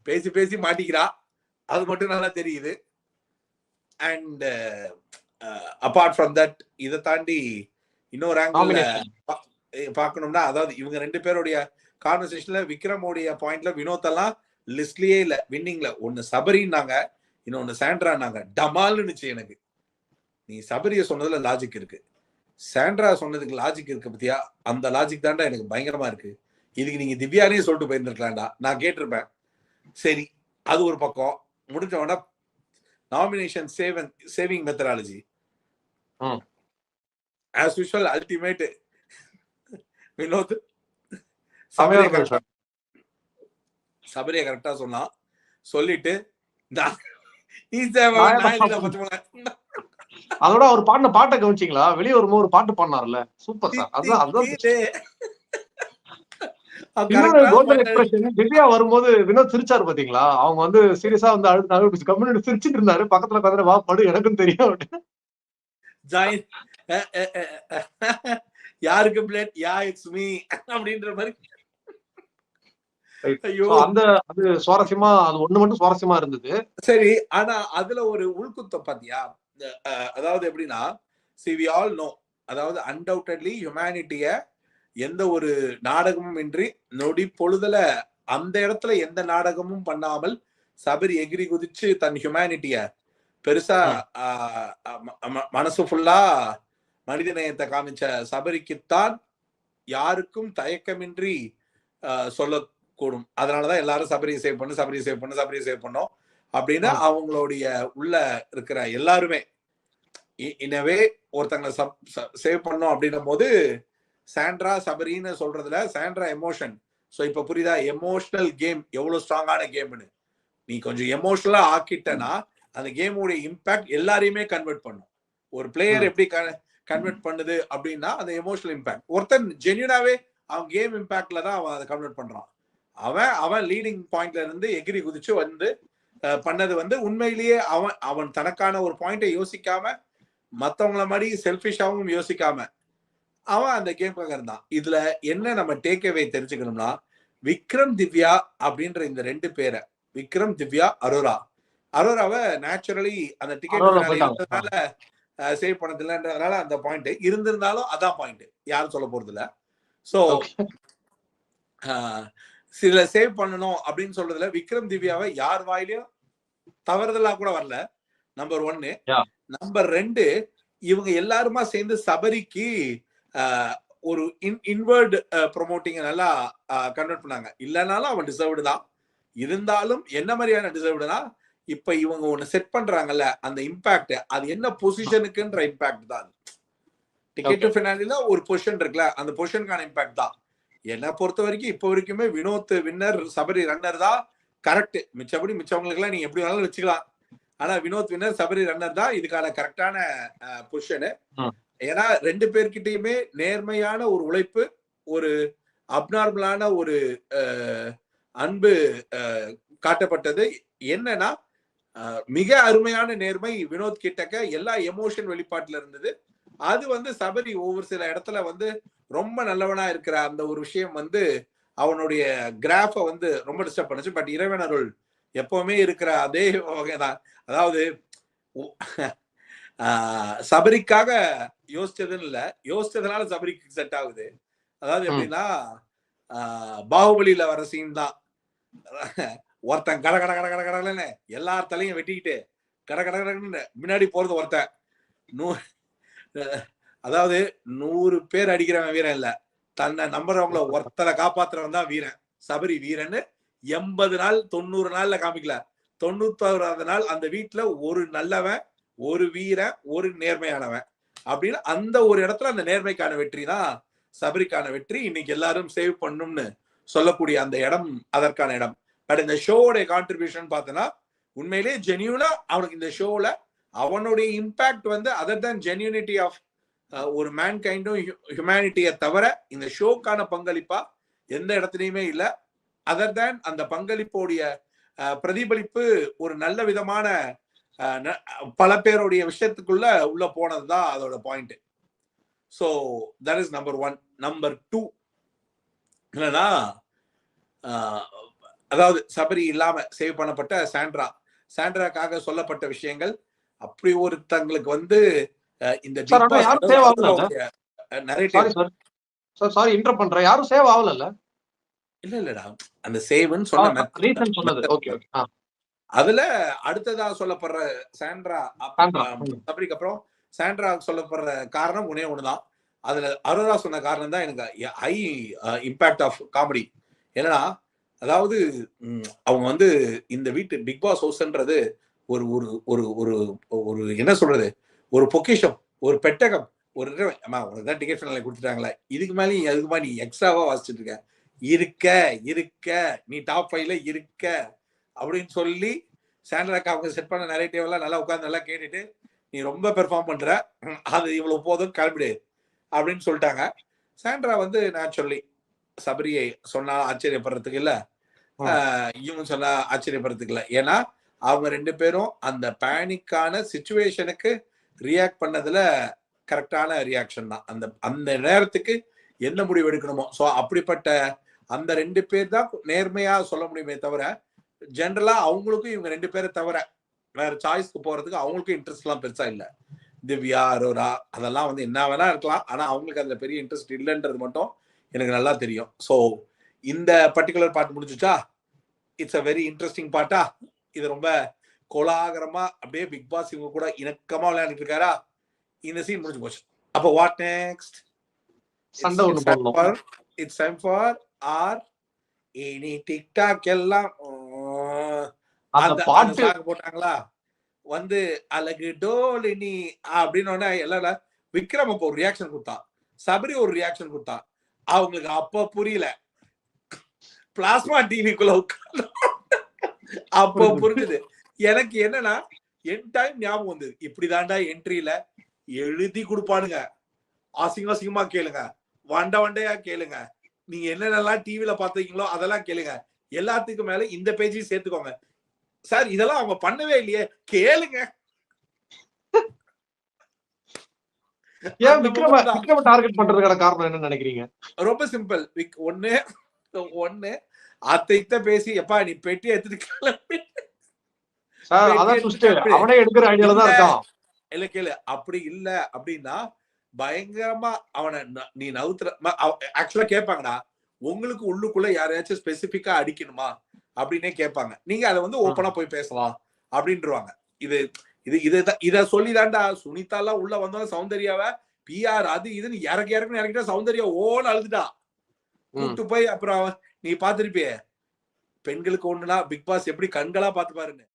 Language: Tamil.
பேசி பேசி மாட்டிக்கிறா, அது மட்டும் நல்லா தெரியுது. அண்ட் அபார்ட் ஃப்ரம் தட் இதை தாண்டி இன்னொரு ஆங்கிள் பார்க்கணும்னா, அதாவது இவங்க 2 பேருடைய கான்வர்சேஷன்ல விக்ரமோடைய பாயிண்ட்ல வினோத்தெல்லாம் லிஸ்ட்லயே இல்ல, வின்னிங்ல. ஒன்னு சபரின்னாங்க, இன்னொன்னு சாண்ட்ரான்னாங்க. டமால்னுச்சு எனக்கு. நீ சபரிய சொன்னதுல லாஜிக் இருக்கு, சாண்ட்ரா சொன்னதுக்கு லாஜிக் இருக்கு பத்தியா? அந்த லாஜிக் தான்டா எனக்கு பயங்கரமா இருக்கு. இதுக்கு நீங்க திவ்யானே சொல்லிட்டு போயிருந்துருக்கலாம்டா, நான் கேட்டிருப்பேன். சரி, அது ஒரு பக்கம். முடிஞ்சவன nomination saving methodology as usual ultimate Vinod சபரியை கரெக்டா சொன்னான். சொல்லிட்டு அதோட அவர் பாடின பாட்டை கவனிச்சிங்களா? வெளியே வரும்போது ஒரு பாட்டு பாடினார்ல, சூப்பர் சார். அதுதான் கோல்டன் எக்ஸ்பிரஷன். திவ்யா வரும்போது வினோத் சிரிச்சாரு பாத்தீங்களா? அவங்க வந்து சீரியஸா வந்து அழுது கம்யூனிட்டி சிரிச்சுட்டு இருந்தாரு. பக்கத்துல பாத்தீங்கன்னா, வா படு எனக்கும் தெரியும் யாருக்கு பிளேட் யா இட்ஸ் மீ அப்படின்ற மாதிரி. அந்த அது சுவாரஸ்யமா, அது ஒண்ணு மட்டும் சுவாரஸ்யமா இருந்தது. சரி, ஆனா அதுல ஒரு உள்குத்தம் பாத்தியா? அதாவது எப்படின்னா, see we all know, அதாவது அன்டவுட்டட்லி ஹியூமனிட்டிய எந்த ஒரு நாடகமும் இன்றி நொடி பொழுதுல அந்த இடத்துல எந்த நாடகமும் பண்ணாமல் சபரி எகிரி குதிச்சு தன் ஹியூமனிட்டிய பெருசா மனசு ஃபுல்லா மனித நேயத்தை காமிச்ச சபரிக்குத்தான் யாருக்கும் தயக்கமின்றி சொல்லக்கூடும். அதனாலதான் எல்லாரும் சபரியை சேவ் பண்ணு, சபரியை சேவ் பண்ணு, சபரியை சேவ் பண்ணோம் அப்படின்னு அவங்களுடைய உள்ள இருக்கிற எல்லாருமே இனவே ஒருத்தங்களை சேவ் பண்ணோம் அப்படின்னும் போது சாண்ட்ரா சபரின்னு சொல்றதுல சாண்ட்ரா எமோஷன். ஸோ இப்ப புரியுதா எமோஷனல் கேம் எவ்வளவு ஸ்ட்ராங்கான கேம்னு? நீ கொஞ்சம் எமோஷனலா ஆக்கிட்டனா அந்த கேமோட இம்பாக்ட் எல்லாரையுமே கன்வெர்ட் பண்ணும். ஒரு பிளேயர் எப்படி கன்வெர்ட் பண்ணுது அப்படின்னா அந்த எமோஷனல் இம்பாக்ட். ஒருத்தன் ஜென்யூனாவே அவன் கேம் இம்பாக்ட்ல தான் அவன் அதை கன்வெர்ட் பண்றான். அவன் லீடிங் பாயிண்ட்ல இருந்து எகிரி குதிச்சு வந்து பண்ணது வந்து உண்மையிலேயே அவன் தனக்கான ஒரு பாயிண்டை யோசிக்காம மத்தவங்கள மாதிரி செல்ஃபிஷாவும் யோசிக்காம அவன் அந்த கேம்காக இருந்தான். இதுல என்ன நம்ம டேக்அவே தெரிஞ்சுக்கணும்னா, விக்ரம் திவ்யா அப்படின்ற இந்த 2 பேரை, விக்ரம் திவ்யா அரோராவை நேச்சுரலி அந்த டிக்கெட் சேவ் பண்ணது இல்லைன்றதுனால அந்த பாயிண்ட் இருந்திருந்தாலும் அதான் பாயிண்ட், யாரும் சொல்ல போறது இல்ல. சோ சில சேவ் பண்ணணும் அப்படின்னு சொல்றதுல விக்ரம் திவ்யாவை யார் வாயிலையும் தவறுதலா கூட வரல. நம்பர் 1. நம்பர் 2, இவங்க எல்லாருமா சேர்ந்து சபரிக்கு ஒரு இன்வர்ட் ப்ரொமோட்டிங் நல்லா கன்வெர்ட் பண்ணாங்க. இல்லைனாலும் அவன் டிசர்வ்டு தான். இருந்தாலும் என்ன மாதிரியான டிசர்வ்டுனா, இப்ப இவங்க ஒண்ணு செட் பண்றாங்கல்ல அந்த இம்பாக்ட், அது என்ன பொசிஷனுக்குன்ற இம்பாக்ட் தான். டிக்கெட் டு ஃபினாலில ஒரு பொசிஷன் இருக்குல்ல, அந்த பொசிஷனுக்கான இம்பாக்ட் தான். என்னை பொறுத்த வரைக்கும் இப்ப வரைக்குமே வினோத் வின்னர், சபரி ரன்னர் தான் கரெக்ட். மிச்சவங்களுக்கு எல்லாம் நீங்க எப்படி வேணாலும் வச்சுக்கலாம். ஆனா வினோத் வின்னர், சபரி ரன்னர் தான் இதுக்கான கரெக்டான பொசிஷனு. ஏன்னா 2 பேர்கிட்டயுமே நேர்மையான ஒரு உழைப்பு, ஒரு அப்நார்மலான ஒரு அன்பு காட்டப்பட்டது. என்னன்னா மிக அருமையான நேர்மை வினோத் கிட்டக்க எல்லா எமோஷன் வெளிப்பாட்டுல இருந்தது. அது வந்து சபரி ஒவ்வொரு சில இடத்துல வந்து ரொம்ப நல்லவனா இருக்கிற அந்த ஒரு விஷயம் வந்து அவனுடைய கிராஃப வந்து ரொம்ப டிஸ்டர்ப் பண்ணுச்சு. பட் இறைவனருள் எப்பவுமே இருக்கிற அதே வகைதான். அதாவது சபரிக்காக யோசிச்சதுன்னு இல்ல, யோசிச்சதுனால சபரிக்கு செட் ஆகுது. அதாவது எப்படின்னா பாகுபலியில வர சீன் தான். ஒருத்தன் கட கட கட கட கடன்னு எல்லார் தலையும் வெட்டிக்கிட்டு கட கட கடன்னு முன்னாடி போறது ஒருத்தன். அதாவது 100 பேர் அடிக்கிறவன் வீரன் இல்ல, தன்னை நம்புறவங்கள ஒருத்தரை காப்பாத்துறவன் தான் வீரன். சபரி வீரன்னு 80 நாள் 90 நாள்ல காமிக்கல, 91வது நாள் அந்த வீட்டுல ஒரு நல்லவன், ஒரு வீரன், ஒரு நேர்மையானவன் அப்படின்னு அந்த ஒரு இடத்துல அந்த நேர்மைக்கான வெற்றி தான் சபரிக்கான வெற்றி. இன்னைக்கு எல்லாரும் சேவ் பண்ணும்னு சொல்லக்கூடிய அந்த இடம் அதற்கான இடம். பட் இந்த ஷோவோட கான்ட்ரிபியூஷன் பார்த்தனா உண்மையிலேயே ஜென்யூனா அவனுக்கு இந்த ஷோல அவனுடைய இம்பாக்ட் வந்து அதர் தேன் ஜென்யூனிட்டி ஆஃப் ஒரு மேன்கைண்டும் ஹியூமனிட்டியை தவிர இந்த ஷோக்கான பங்களிப்பா எந்த இடத்துலையுமே இல்லை. அதர் தேன் அந்த பங்களிப்போடைய பிரதிபலிப்பு ஒரு நல்ல விதமான பல பேருடைய விஷயத்துக்குள்ள உள்ள போனதுதான் அதோட point. So that is number 1. Number 2 என்னன்னா, அதாவது சபரி இல்லாம சேவ் பண்ணப்பட்ட சாண்ட்ராக்காக சொல்லப்பட்ட விஷயங்கள் அப்படி ஒருத்தங்களுக்கு வந்து இந்த சார் பிக் ஆனா பாஸ் யாரும் சேவ் ஆகல. Narrative sorry sir. Sorry interrupt பண்றேன். யாரும் சேவ் ஆகல. இல்லடா அந்த சேவ்னு சொன்ன ரீசன் சொன்னது. Okay okay. அதுல அடுத்ததா சொல்லப்படுற சாண்ட்ரா சாண்ட்ரா. சபரிக்கு அப்புறம் சாண்ட்ரா சொல்லப்படுற காரணம் ஒண்ணுதான். அதுல அரோரா சொன்ன காரணம் தான் எனக்கு ஹை இம்பாக்ட் ஆஃப் காமெடி. ஏன்னா அதாவது அவங்க வந்து இந்த வீட்டு பிக் பாஸ் ஹவுஸ்ன்றது ஒரு ஒரு ஒரு ஒரு ஒரு என்ன சொல்றது, ஒரு பொக்கிஷம், ஒரு பெட்டகம், ஒரு உனக்கு டிக்கெட் ஃபைனல் கொடுத்துட்டாங்களே, இதுக்கு மேலேயும் அதுக்கு மாதிரி நீ எக்ஸ்ட்ராவா வாசிச்சுட்டு இருக்க நீ டாப் 5ல இருக்க அப்படின்னு சொல்லி சாண்ட்ராக்கு அவங்க செட் பண்ண நரேட்டிவ் எல்லாம் நல்லா உட்கார்ந்து நல்லா கேட்டுட்டு நீ ரொம்ப பெர்ஃபார்ம் பண்ற, அது இவ்வளவு போதும் கிளம்பிடு அப்படின்னு சொல்லிட்டாங்க. சாண்ட்ரா வந்து நேச்சுரலி சபரியை சொன்னா ஆச்சரியப்படுறதுக்கு இல்ல, இவங்க சொன்னா ஆச்சரியப்படுறதுக்கு இல்ல. ஏன்னா அவங்க 2 பேரும் அந்த பேனிக்கான சிச்சுவேஷனுக்கு ரியாக்ட் பண்ணதுல கரெக்டான ரியாக்ஷன் தான். அந்த அந்த நேரத்துக்கு என்ன முடிவு எடுக்கணுமோ, சோ அப்படிப்பட்ட அந்த 2 பேர் தான் நேர்மையா சொல்ல முடியுமே தவிர, ஜெனரலா அவங்களுக்கும் இவங்க 2 பேரை தவிர வேற சாய்ஸ்க்கு போறதுக்கு அவங்களுக்கும் இன்ட்ரெஸ்ட் எல்லாம் பெருசா இல்ல. திவ்யா, அரோரா அதெல்லாம் வந்து என்ன வேணா இருக்கலாம். ஆனா அவங்களுக்கு அதுல பெரிய இன்ட்ரெஸ்ட் இல்லைன்றது மட்டும் எனக்கு நல்லா தெரியும். சோ இந்த பர்டிகுலர் பார்ட் முடிஞ்சுச்சா? இட்ஸ் அ வெரி இன்ட்ரெஸ்டிங் பார்ட்டா. இது ரொம்ப கோலாகலமா அப்படியே பிக் பாஸ் இவங்க கூட இணக்கமா விளையாண்டுட்டு இருக்காரா, இந்த சீன் முடிஞ்சு போச்சு. அப்போ வாட் நெக்ஸ்ட்? சண்டை ஒண்ணு போடணும். இட்ஸ் டைம் ஃபார் ஆர் இனி டிக்டாக் எல்லாம் அந்த பாட்டு சாங் போட்டாங்களா வந்து அழகு டோலினி அப்படின்னு எல்லாம் விக்ரம் அப்போ ஒரு ரியாக்ஷன் கொடுத்தான், சபரி ஒரு ரியாக்ஷன் கொடுத்தான். அவங்களுக்கு அப்ப புரியல, பிளாஸ்மா டிவிக்குள்ள உட்கார்ந்து அப்போ புரிஞ்சுது. எனக்கு என்னன்னா என் டைம் ஞாபகம் வந்தது. இப்படிதான்டா என்ட்ரியில எழுதி கொடுப்பானுங்க, அசிங்கமா கேளுங்க, வண்டையா கேளுங்க, நீங்க என்னென்னலாம் டிவில பாத்தீங்களோ அதெல்லாம் கேளுங்க, எல்லாத்துக்கும் மேல இந்த பேஜையும் சேர்த்துக்கோங்க சார். இதெல்லாம் அவங்க பண்ணவே இல்லையே, கேளுங்க. ஏன் விக்ரம டார்கெட் பண்றதுக்கான காரணம் என்னன்னு நினைக்கிறீங்க? ரொம்ப சிம்பிள். ஒண்ணு அத்தை பேசி எப்பா நீ பெட்டி எடுத்துட்டு அவனே எடுக்கிற ஐடியால தான் இருக்கான். இல்ல கேளு, அப்படி இல்ல அப்படின்னா பயங்கரமா அவனை நீ நவுத்துற. ஆக்சுவலா கேட்பாங்கடா, உங்களுக்கு உள்ளுக்குள்ள யாரையாச்சும் ஸ்பெசிபிக்கா அடிக்கணுமா அப்படின்னே கேட்பாங்க. நீங்க அதை வந்து ஓப்பனா போய் பேசலாம் அப்படின்றாங்க. இத சொல்லிதான்டா சுனிதா எல்லாம் உள்ள வந்தோம், சௌந்தர்யாவ பிஆர் அது இதுன்னு இறக்கிட்டா சௌந்தர்யா ஓன்னு அழுதுட்டா. கூட்டு போய் அப்புறம் நீ பாத்திருப்பிய பெண்களுக்கு ஒண்ணுனா பிக் பாஸ் எப்படி கண்களா பாத்து பாருன்னு.